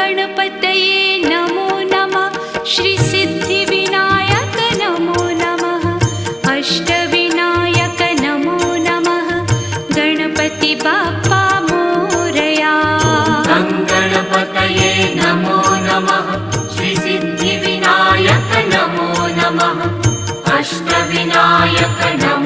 गणपतये नमो नमः। श्री सिद्धिविनायक नमो नमः। अष्टविनायक नमो नमः। गणपति बाप्पा मोरया। गणपतये नमो नमः। श्री सिद्धिविनायक नमो नमः। अष्टविनायक नमो